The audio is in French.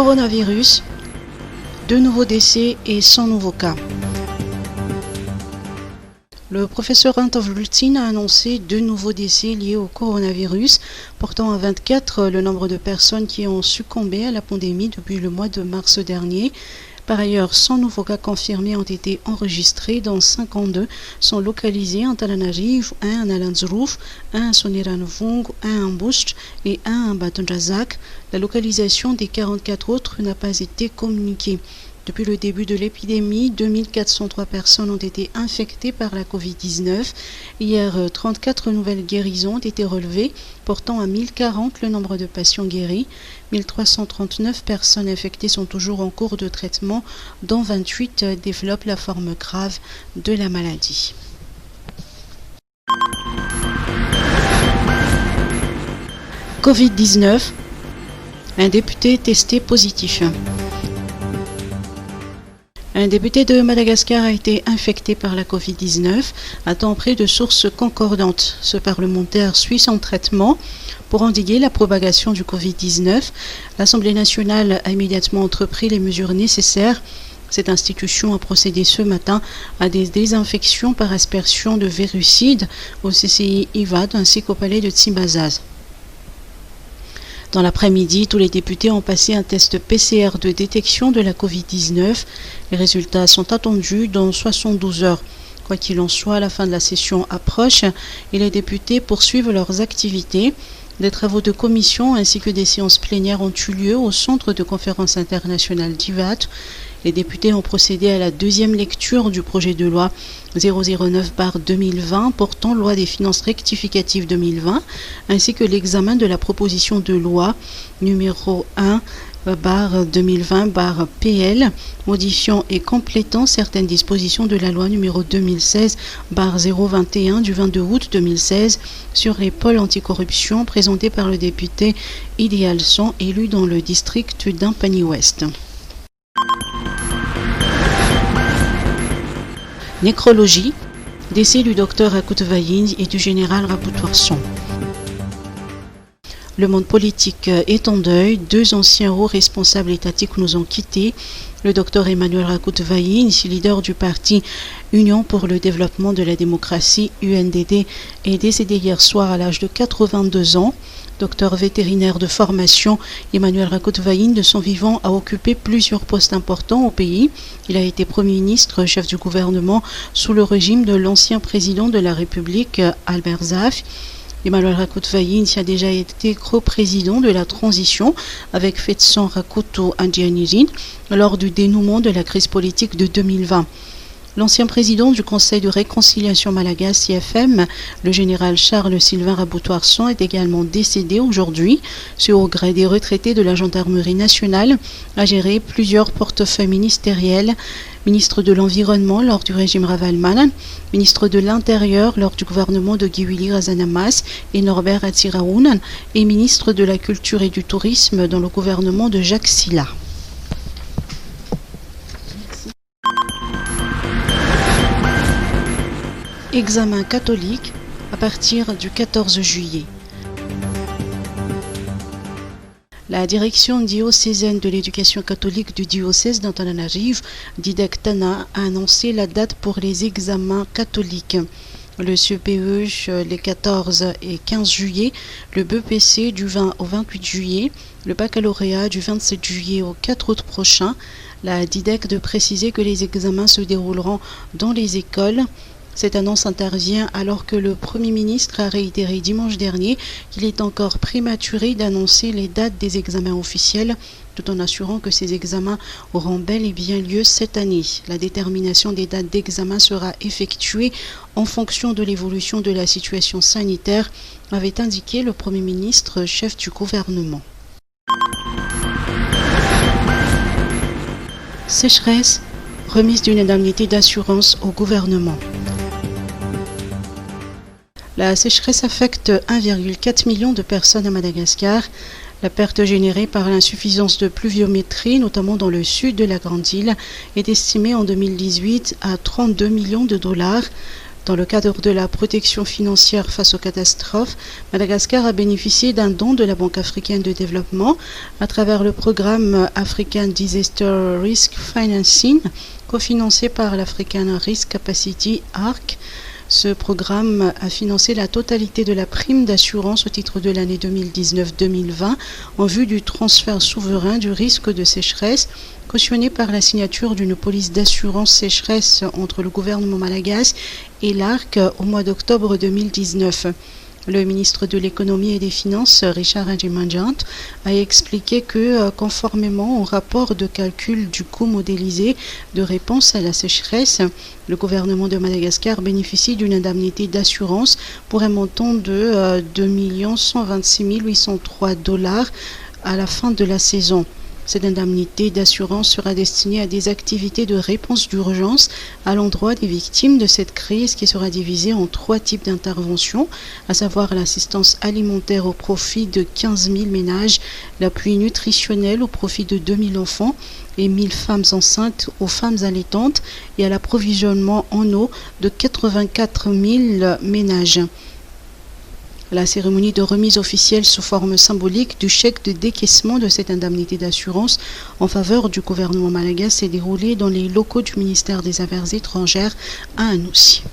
Coronavirus, 2 nouveaux décès et 100 nouveaux cas. Le professeur Antavlutsin a annoncé 2 nouveaux décès liés au coronavirus, portant à 24 le nombre de personnes qui ont succombé à la pandémie depuis le mois de mars dernier. Par ailleurs, 100 nouveaux cas confirmés ont été enregistrés, dont 52 sont localisés en Antananarivo, 1 en Alanzrouf, 1 à Soniranuvong, 1 en Bush et 1 en Batondrazac. La localisation des 44 autres n'a pas été communiquée. Depuis le début de l'épidémie, 2403 personnes ont été infectées par la Covid-19. Hier, 34 nouvelles guérisons ont été relevées, portant à 1040 le nombre de patients guéris. 1339 personnes infectées sont toujours en cours de traitement, dont 28 développent la forme grave de la maladie. Covid-19, un député testé positif. Un député de Madagascar a été infecté par la Covid-19, d'après de sources concordantes. Ce parlementaire suit son traitement. Pour endiguer la propagation du Covid-19, l'Assemblée nationale a immédiatement entrepris les mesures nécessaires. Cette institution a procédé ce matin à des désinfections par aspersion de virucides au CCI IVAD ainsi qu'au palais de Tsimbazaz. Dans l'après-midi, tous les députés ont passé un test PCR de détection de la Covid-19. Les résultats sont attendus dans 72 heures. Quoi qu'il en soit, la fin de la session approche et les députés poursuivent leurs activités. Des travaux de commission ainsi que des séances plénières ont eu lieu au centre de conférence internationale d'IVAT. Les députés ont procédé à la deuxième lecture du projet de loi 009/2020 portant loi des finances rectificatives 2020, ainsi que l'examen de la proposition de loi numéro 1/2020/PL, modifiant et complétant certaines dispositions de la loi numéro 2016/021 du 22 août 2016 sur les pôles anticorruption, présentée par le député Idéal Son, élu dans le district d'Impani-Ouest. Nécrologie, décès du docteur Rakoutvayin et du général Raboutouarson. Le monde politique est en deuil. 2 anciens hauts responsables étatiques nous ont quittés. Le docteur Emmanuel Rakoutvayin, leader du parti Union pour le développement de la démocratie, UNDD, est décédé hier soir à l'âge de 82 ans. Docteur vétérinaire de formation, Emmanuel Rakoutvayin, de son vivant, a occupé plusieurs postes importants au pays. Il a été Premier ministre, chef du gouvernement, sous le régime de l'ancien président de la République, Albert Zaf. Emmanuel Rakoutvayin a déjà été co-président de la transition avec Fetsan Rakoto Andjanirin lors du dénouement de la crise politique de 2020. L'ancien président du Conseil de réconciliation malagasy CFM, le général Charles-Sylvain Raboutouarson, est également décédé aujourd'hui. Ce haut grade des retraités de la gendarmerie nationale a géré plusieurs portefeuilles ministériels. Ministre de l'Environnement lors du régime Ravalman, ministre de l'Intérieur lors du gouvernement de Giwili Razanamas et Norbert Atsiraounan et ministre de la Culture et du Tourisme dans le gouvernement de Jacques Silla. Examen catholique à partir du 14 juillet. La direction diocésaine de l'éducation catholique du diocèse d'Antananarivo, Didek Tana, a annoncé la date pour les examens catholiques. Le CPE les 14 et 15 juillet, le BEPC du 20 au 28 juillet, le baccalauréat du 27 juillet au 4 août prochain. La Didek de préciser que les examens se dérouleront dans les écoles. Cette annonce intervient alors que le Premier ministre a réitéré dimanche dernier qu'il est encore prématuré d'annoncer les dates des examens officiels, tout en assurant que ces examens auront bel et bien lieu cette année. La détermination des dates d'examen sera effectuée en fonction de l'évolution de la situation sanitaire, avait indiqué le Premier ministre, chef du gouvernement. Sécheresse, remise d'une indemnité d'assurance au gouvernement. La sécheresse affecte 1,4 million de personnes à Madagascar. La perte générée par l'insuffisance de pluviométrie, notamment dans le sud de la Grande Île, est estimée en 2018 à 32 millions de dollars. Dans le cadre de la protection financière face aux catastrophes, Madagascar a bénéficié d'un don de la Banque africaine de développement à travers le programme African Disaster Risk Financing, cofinancé par l'African Risk Capacity ARC. Ce programme a financé la totalité de la prime d'assurance au titre de l'année 2019-2020 en vue du transfert souverain du risque de sécheresse, cautionné par la signature d'une police d'assurance sécheresse entre le gouvernement malagasy et l'ARC au mois d'octobre 2019. Le ministre de l'économie et des finances, Richard Ndjimandiant, a expliqué que, conformément au rapport de calcul du coût modélisé de réponse à la sécheresse, le gouvernement de Madagascar bénéficie d'une indemnité d'assurance pour un montant de 2 126 803 $ à la fin de la saison. Cette indemnité d'assurance sera destinée à des activités de réponse d'urgence à l'endroit des victimes de cette crise qui sera divisée en 3 types d'interventions, à savoir l'assistance alimentaire au profit de 15 000 ménages, l'appui nutritionnel au profit de 2 000 enfants et 1 000 femmes enceintes aux femmes allaitantes et à l'approvisionnement en eau de 84 000 ménages. La cérémonie de remise officielle sous forme symbolique du chèque de décaissement de cette indemnité d'assurance en faveur du gouvernement malagasy s'est déroulée dans les locaux du ministère des Affaires étrangères à Anoussi.